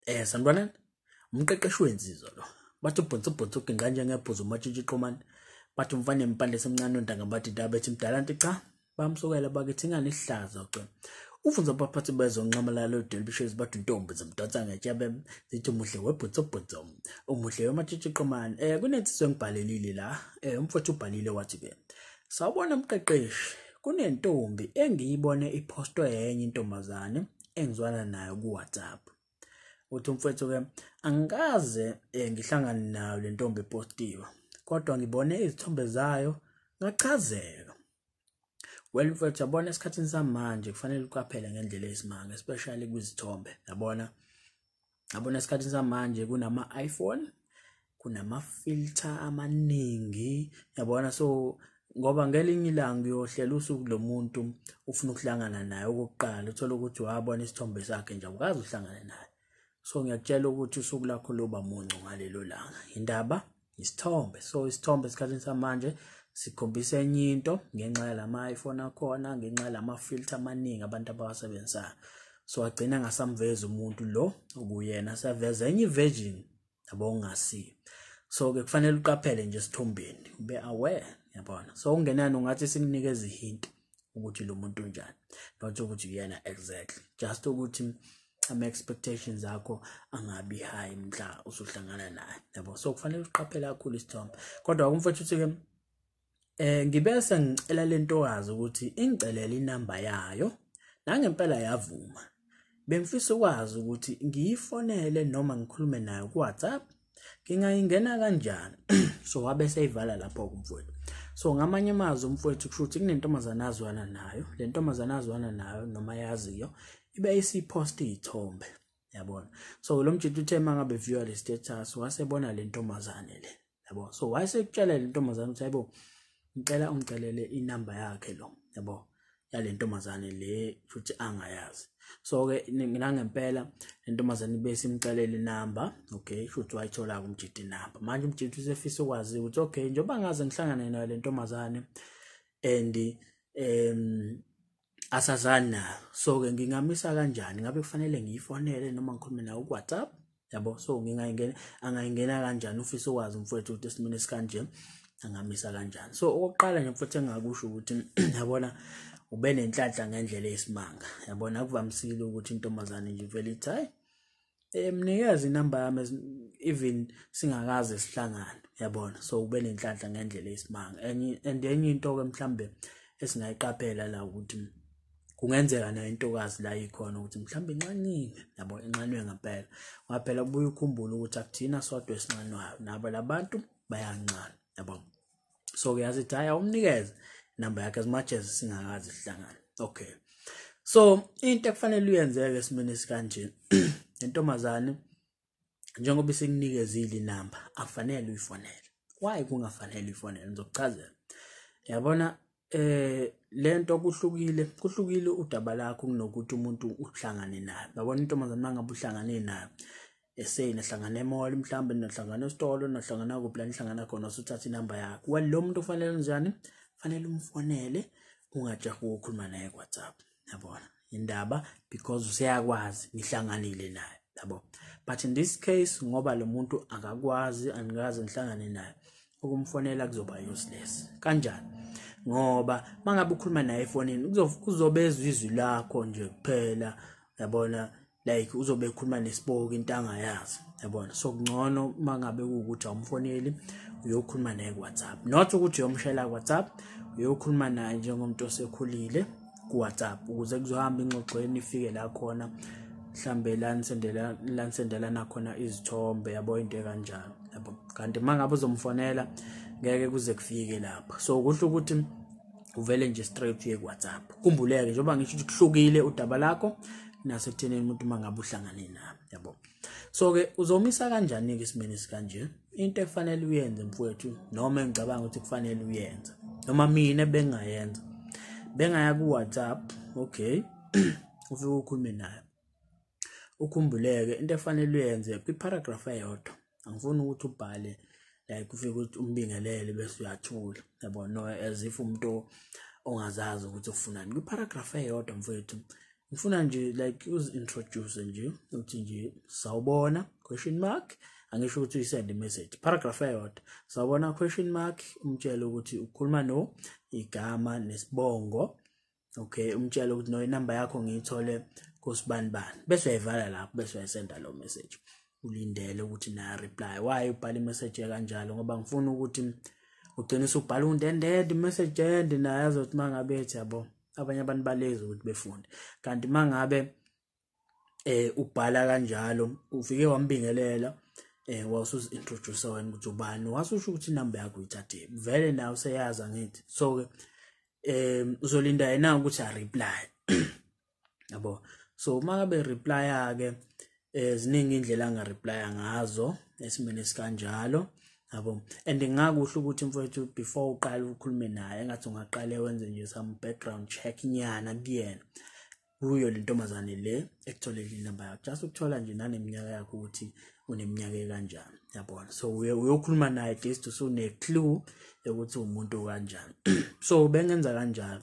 Sanibonani, Mqeqeshi Wezinsizwa lo. Bathi ubhontsubhontsho nganje ngephuzu matshitshi xhomani. Bathi umfane impande semncane ondanga bathi indaba ethi mdala nti cha. Bamsukela bakithi ingane ihlaza uqe. Ufunza abaphathi bezonqamalalo delibishes bathi Intombi zimdonsa ngetyabe zithi umuhle webhontsubhontsho. Umuhle wamatshitshi xhomani. Kunensizwe ngibhalelile la. Umfowethu ubhalile wathi ke. Sawubona Mqeqeshi, kunentombi engiyibone ipostwe yenye intombazane engizwana nayo ku WhatsApp. Uthi umfowethu ke angikaze ngihlangane nayo le ntombi epostiwe kodwa ngibone izithombe zayo ngachazeka. Well mfowethu yabona esikhathini samanje kufanele uqaphele ngendlela esimanga especially kwizithombe. Yabona esikhathini samanje kunama iPhone, kunama filter amaningi. Yabona so ngoba ngelinye ilanga uyohlela usuku lo muntu ufuna ukuhlangana naye okokuqala uthola ukuthi wabona isithombe sakhe nje awukazi uhlangana naye. So ngiyakutshela ukuthi usuku lakho loba muncu ngalelo langa. Indaba isithombe. So isithombe esikhathini samanje sikhombisa enye into ngenxa yalama iPhone akhona, ngenxa yalama filter amaningi abantu abawasebenzisayo. So agcina ngasamveza umuntu lo okuyena saveza enye version yabo ongasiyo. So ke kufanele uqaphele nje esithombeni, ube aware, yabona. So ungenani ungathi sikunikeza ihint ukuthi lo muntu unjani, not ukuthi uyena exactly, just ukuthi ama expectations akho angabi high mhla usuhlangana naye, yabo. So kufanele uqaphele kakhulu isithombe. Kodwa kumfethu uthi ke ngibese ngicela lentokazi ukuthi ingicelele inamba yayo nangempela yavuma. Bengifisa ukwazi ukuthi ngiyifonele noma ngikhulume nayo ku WhatsApp ngingayingena kanjani. So wabe seyivala lapho kumfowethu. So ngamanye amazwi umfowethu kusho ukuthi kunentombazana azwana nayo, le ntombazana azwana nayo noma yaziyo ibe isipost izithombe, yabona. So lo mjidi uthe mangabe view le status wasebona le ntombazane le, yabo. So wayesekutshela le ntombazane ukuthi hayibo ngicela ungicelele inamba yakhe lo, yabo, yale ntombazane le futhi angayazi. So ke ngempela le ntombazane bese imcelele inamba, okay, futhi wayithola kumjidi inamba. Manje umjidi usefisa ukwazi ukuthi okay njengoba ngaze ngihlangane nayo le ntombazane and asazani nayo, so ke ngingamisa kanjani? Ngabe kufanele ngiyifonele noma ngikhulume nayo ku WhatsApp, yabo. So angayingena kanjani? Ufisa ukwazi umfowethu ukuthi esimene sikanje angamisa kanjani. So okokuqala nje mfowethu engakusho ukuthi yabona ube nenhlanhla ngendlela esimanga, yabona. Akuvamisile ukuthi intombazane nje vele ithi hayi mnikeze inamba yami even singakaze sihlangane, yabona. So ube nenhlanhla ngendlela esimanga. Enye into ke mhlambe esingayiqaphela la ukuthi kungenzeka nayo intokazi la ikhona ukuthi mhlambe inxanile, yabo, inxanwe ngempela. Waphela ubuye ukhumbule ukuthi akuthina sodwa esinxanwayo, nabo labantu bayanxana, yabo. So kuyazithi hayi awumnikeze inamba yakhe as much as singakazi sihlangana. Okay. So into ekufanele uyenzeke esimene esikanje, intombazane njengoba isinginikezile inamba akufanele uyifonele. Why kungafanele uyifonele? Ngizokuchazela. Yabona lento kuhlukile udaba lakho kunokuthi umuntu uhlangane naye. Yabona intombazane mangabe uhlangane naye nahlangana emall mhlambe nahlangana esitolo nahlangana kuphi la nihlangana khona usuthatha inamba yakho. Well lo muntu kufanele njani? Kufanele umfonele, ungajahi ukukhuluma naye ku WhatsApp, yabona. Indaba because useyakwazi nihlanganile naye, yabo. But in this case ngoba lo muntu akakwazi angaze nihlangane naye, ukumfonela kuzoba useless. Kanjani? Ngoba mangabe ukhuluma naye efonini kuzobezwa izwi lakho nje kuphela, yabona. Like uzobe ekhuluma nesiboko into angayazi, yabona. So kungcono mangabe ukuthi awumfoneli uyokhuluma naye ku WhatsApp, not ukuthi uyomshela ku WhatsApp, uyokhuluma naye njengomuntu osekhulile ku WhatsApp ukuze kuzohamba ingxoxweni ifike la khona mhlambe lanisendela nakhona izithombe, yabo, into kanjalo, yabo. Kanti mangabe uzomfonela ngeke kuze kufike lapha. So kusho ukuthi uvele nje straight uye ku WhatsApp. Kumbuleke njengoba ngisho ukuthi kuhlukile udaba lakho nasekutheneni umuntu mangabe uhlangane naye, yabo. So ke uzomisa kanjani ke isimene esikanje? Into efanele uyenze mfowethu, noma ngicabanga ukuthi kufanele uyenze, noma mina bengayenza, bengaya ku WhatsApp, okay, ufike ukhulume naye. Ukhumbuleke into efanele uyenze kwiparagraph eyodwa. Angifuni ukuthi ubhale like ufike ukuthi umbingelele bese uyathula, yabo, no as if umuntu ongazazi ukuthi ufunani. Kwiparagraph eyodwa mfowethu ngifuna nje like uzi-introduce nje uthi nje sawubona question mark, angisho ukuthi uyisend message paragraph eyodwa, sawubona question mark, umtshele ukuthi ukhuluma no, igama nesibongo, okay, umtshele ukuthi no inamba yakho ngiyithole kusibanibani, bese uyayivala lapho, bese uyayisenda lo message, ulindele ukuthi na reply. Why ubhala imessage kanjalo? Ngoba ngifuna ukuthi ugcinise ubhala undendede message ende naye azothi mangabe ethi yabo abanye abantu balezi ukuthi befunde, kanti mangabe ubhala kanjalo ufike wambingelela wasuze introduce wena ukuthi ubani, wasusho ukuthi inamba yakho uyithathe, vele nawe useyazi ngithi. So ke uzolinda yena ukuthi a reply yabo. So mangabe reply ke ziningi indlela anga reply ngazo esimene sikanjalo yabo. And ngakuhle ukuthi mfowethu before uqala ukukhuluma naye engathi ungaqale wenze nje some background check nyana kuyena, kuyo le ntombazane le ekutholele inamba yakho, just ukuthola nje naneminyaka yakho ukuthi uneminyaka kanjani yabona. So uyokhuluma naye just usune clue ukuthi umuntu kanjani. So bengenza kanjalo,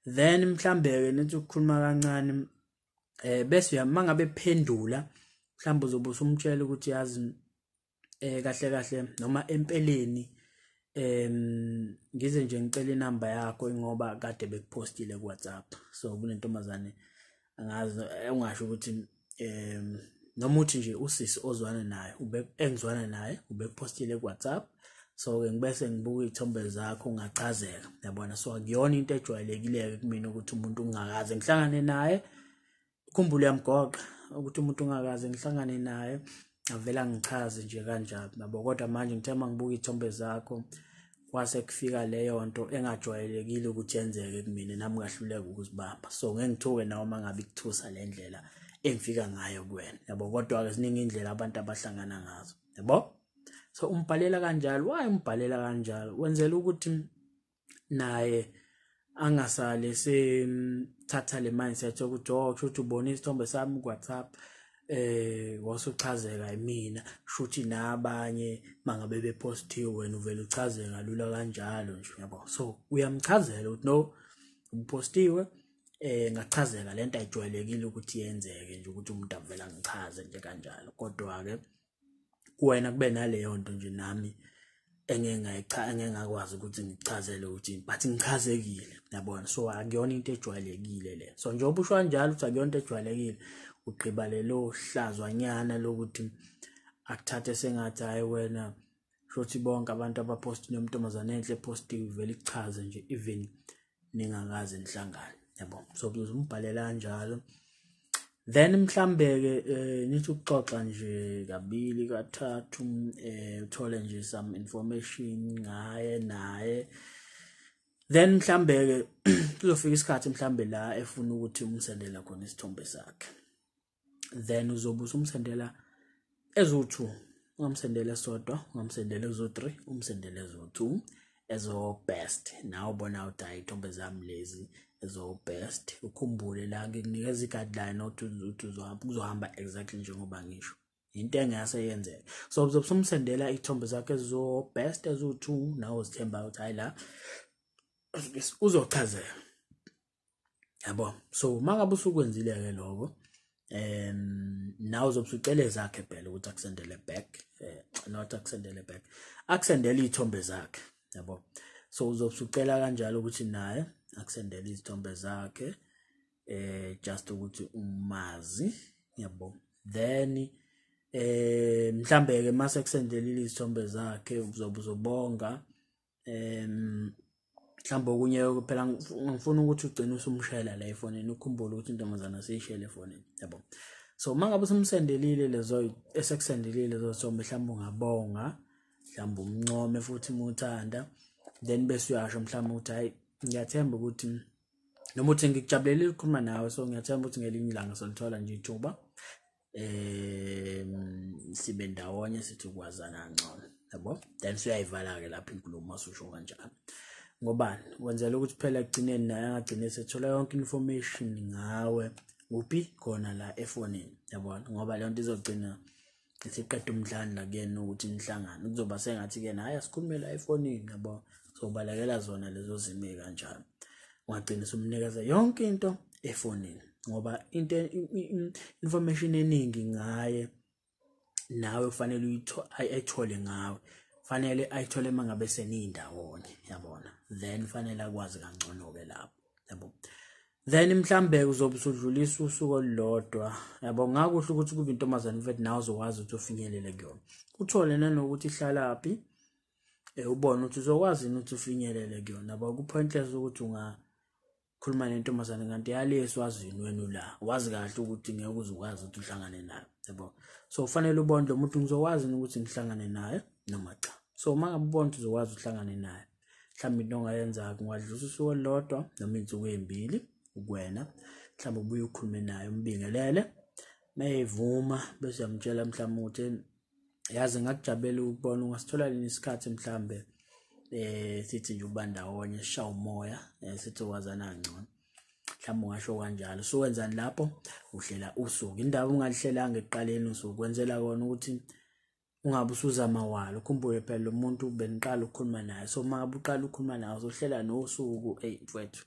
then mhlambe ke nithi ukukhuluma kancane bese mangabe phendula mhlambe uzobe usumtshela ukuthi yazi kahle kahle noma empeleni ngize nje ngicela inamba yakho ngoba kade bekupostile ku WhatsApp. So kunentombazane angazi ungasho ukuthi noma uthi nje usisi ozwana naye engizwana naye ubekupostile ku WhatsApp. So ke ngibese ngibuka izithombe zakho ungachazeka yabona. So akuyona into ejwayelekile kumina ukuthi umuntu ungakaze ngihlangane naye, ukhumbule yamgoqa ukuthi umuntu ungakaze ngihlangane naye avela ngichaze nje kanjalo nabo. Kodwa manje ngithema ngibuka izithombe zakho kwase kufika leyo nto engajwayelekile ukuthi yenzeke kumina, nami ngahluleka ukuzibamba. So ngeke ngithuke nawe mangabe ikuthusa le ndlela engifika ngayo kuwena yabo. Kodwa ke ziningi indlela abantu abahlangana ngazo yabo. So umbhalela kanjalo, why umbhalela kanjalo? Wenzela ukuthi naye angasale sethatha le mindset yokuthi kusho ubona isithombe sami ku WhatsApp wasuchazeka yimina, shuthi nabanye mangabe bepostiwe wena uvela uchazeka lula kanjalo nje yabo. So uyamchazela ukuthi no upostiwe ngachazeka lento ayijwayelekile ukuthi yenzeke nje ukuthi umuntu avela ngichaze nje kanjalo. Kodwa ke kuwena kube naleyo nto nje nami engengakwazi ukuthi ngichazele ukuthi but ngichazekile yabona. So akuyona into ejwayelekile le. So njengoba usho kanjalo ukuthi akuyona into ejwayelekile, ugqiba lelo hlazwanyana lokuthi akuthathe sengathi hayi wena shothi bonke abantu abaposti nomntombazane enhle posti vele ichaze nje even ningakaze nihlangane yabo. So uzombhalela kanjalo, then mhlambe ke nithi ukuxoxa nje kabili kathathu uthole nje some information ngaye naye, then mhlambe ke kuzofika isikhathi mhlambe la efuna ukuthi umsendela khona isithombe sakhe, then uzobe usumsendela ezo2, ungamsendela esodwa, ungamsendela ezo3, umsendela ezo2 ezo best. Nawe ubona ukuthi hayi izithombe zami lezi ezo best, ukhumbule la ngikunikeza i-guideline ukuthi uzohamba exactly njengoba ngisho, into engase yenzeke. So uzobe usumsendela izithombe zakhe ezo best ezo2, nawe uzithemba ukuthi hayi la uzochazeka yabo. So mangabe usukwenzile ke lokho nawe uzobe usucela zakhe phela ukuthi akusendele back, not akusendele back, akusendele izithombe zakhe yabo. So uzobe usucela kanjalo ukuthi naye akusendele izithombe zakhe just ukuthi umazi yabo. Then mhlambe ke mase kusendelile izithombe zakhe uzobe uzobonga mhlambe okunye phela ngifuna ukuthi ugcine usumshela la efonini, ukhumbule ukuthi intombazana asishele efonini yabo. So mangabe usumsendelile lezo esekusendelile lezo zithombe, mhlambe ungabonga, mhlambe umncome futhi umuthanda, then bese uyasho mhlambe ukuthi hayi ngiyathemba ukuthi noma uthi ngikujabulele ukukhuluma nawe, so ngiyathemba ukuthi ngelinye ilanga solithola nje ithuba sibe ndawonye sithi ukwazana ngcono yabo. Then uyayivala ke lapha inkulumo asusho kanjalo. Ngobani? Wenzela ukuthi phela egcineni naye angagcine sethola yonke information ngawe uphi khona la efonini yabona. Ngoba le nto izogcina isiqeda umdlandla kuyena ukuthi nihlangane, kuzoba sengathi ke naye asikhulume la efonini yabo. So balekela zona lezo zimo kanjalo, ungagcina umnikeza yonke into efonini ngoba information eningi ngaye nawe kufanele ayithole ngawe, fanele ayithole mangabe senindawonye, yabona, then fanele akwazi kangcono ke lapho, yabo. Then mhlambe uzobe usudlulisa usuku olulodwa, yabo, ngakuhle ukuthi kube intombazane mfethu nawe uzokwazi ukuthi ufinyelele kuyona, uthole nanokuthi ihlalaphi, ubone ukuthi uzokwazi ukuthi ufinyelele kuyona, yabo. Kupointless ukuthi ungakhuluma nentombazane kanti yalesi wazini wena la, wazi kahle ukuthi ngeke uzokwazi ukuthi uhlangane naye, yabo. So kufanele ubone lo muntu ngizokwazi ukuthi ngihlangane naye noma cha. So mangabe ubona ukuthi uzokwazi uhlangane naye, mhlawumbe into ongayenza kungadlulisa usuku olulodwa noma izinsuku ezimbili ukwena, mhlawumbe ubuye ukhulume naye umbingelele, mayevuma bese uyamtshela mhlawumbe ukuthi yazi ngakujabulela ukubona ungasithola leni isikhathi mhlawumbe sithi nje uba ndawonye sishawa umoya, sithi wazana kangcono, mhlawumbe ungasho kanjalo. So wenzani lapho? Uhlela usuku, indaba ungalihlelanga ekuqaleni usuku, kwenzela kona ukuthi ungabe usuzama walo. Ukhumbule phela lo muntu beniqala ukukhuluma naye, so mangabe uqala ukukhuluma naye uzohlela nosuku mfethu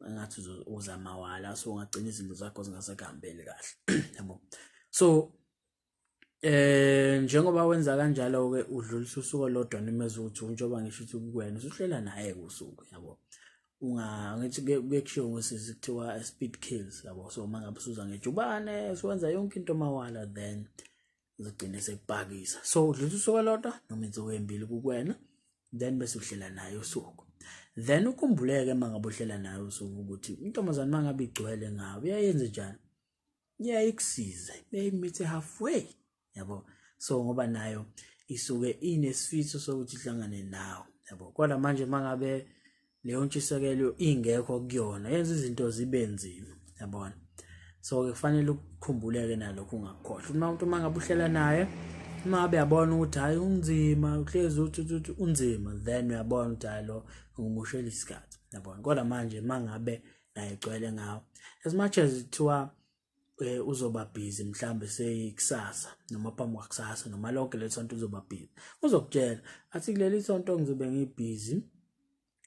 engathi uzama wala, so ungagcina izinto zakho zingasekuhambeli kahle, yabo. So njengoba wenza kanjalo ke udlulisa usuku olodwa nimeza ukuthi njengoba ngisho ukuthi kuwena usuhlela naye usuku, yabo. Ngithi kuyekushiwo ngosizi kuthiwa speed kills, yabo. So mangabe usuza ngejubane siwenza yonke into mawala, then uzogcina sekupakisa. So udlulisa usuku olodwa noma izinsuku ezimbili kuwena, then bese uhlela naye usuku. Then ukhumbuleke mangabe uhlela naye usuku ukuthi intombazane mangabe igcwele ngawe uyayenza njani, iyayikusiza, beyimithe halfway, yabo. So ngoba nayo isuke inesifiso sokuthi ihlangane nawe, yabo. Kodwa manje mangabe leyo ntshisekelo ingekho kuyona yenza izinto zibe nzima, yabona. So kufanele ukukhumbuleke nalokho ungakukhohlwa. Umuntu mangabe uhlela naye, mangabe yabona ukuthi hayi unzima, uhlezi uthi unzima, then uyabona ukuthi hayi lo ngumushela isikhathi, yabona. Kodwa manje mangabe naye igcwele ngawe, as much as ithiwa uzoba busy mhlambe seyikusasa noma phambi kwakusasa noma lonke lesonto uzoba busy, uzokutshela athi kuleli sonto ngizobe ngibusy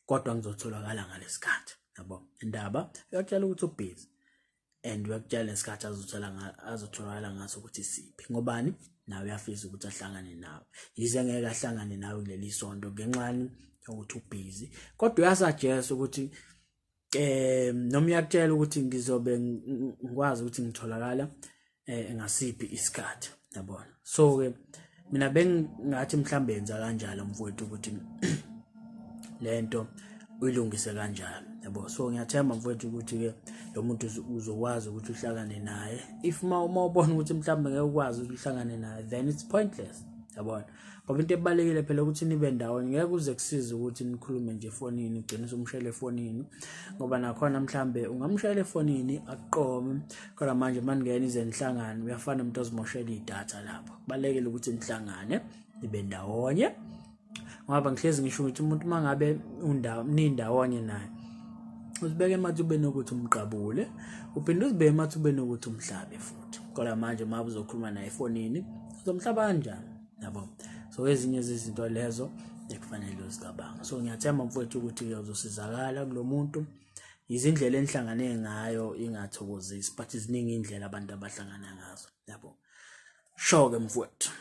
kodwa ngizotholakala ngalesikhathi, yabo. Indaba uyakutshela ukuthi ubusy and uyakutshela lesikhathi azotholakala ngaso ukuthi siphi, ngobani nawe uyafisa ukuthi ahlangane nawe, yize ngeke ahlangane nawe kuleli sonto ngenxani ukuthi ubusy, kodwa uyasuggest ukuthi noma uyakutshela ukuthi ngizobe ngikwazi ukuthi ngitholakala ngasiphi isikhathi, yabona. So ke mina bengathi mhlambe yenza kanjalo mfowethu ukuthi lento uyilungise kanjalo, yabo. So ngiyathemba mfowethu ukuthi ke lo muntu uzokwazi ukuthi uhlangane naye. If uma ubona ukuthi mhlambe ngeke ukwazi ukuthi uhlangane naye, then it's pointless, yabona. Ngoba into ebalekile phela ukuthi nibe ndawonye, ngeke kuze kusize ukuthi nikhulume nje efonini, ugcine umshayele efonini, ngoba nakhona mhlambe ungamshayela efonini aqome, kodwa manje maningena ize nihlangane uyafana umuntu ozimoshela idatha lapho. Kubalekile ukuthi nihlangane nibe ndawonye, ngoba ngihlezi ngisho ukuthi umuntu mangabe nindawonye naye usibeke emathubeni ukuthi umqabule, uphinde uzibeke emathubeni ukuthi umhlabe futhi. Kodwa manje mabe uzokhuluma naye efonini uzomhlaba kanjani, yabo. So ezinye izinto lezo ekufanele uzicabanga. So ngiyathemba mfowethu ukuthi uzosizakala kulo muntu. Izindlela enihlangane ngayo ingathokozisi, but iziningi indlela abantu abahlangana ngazo, yabo. Shoke mfowethu.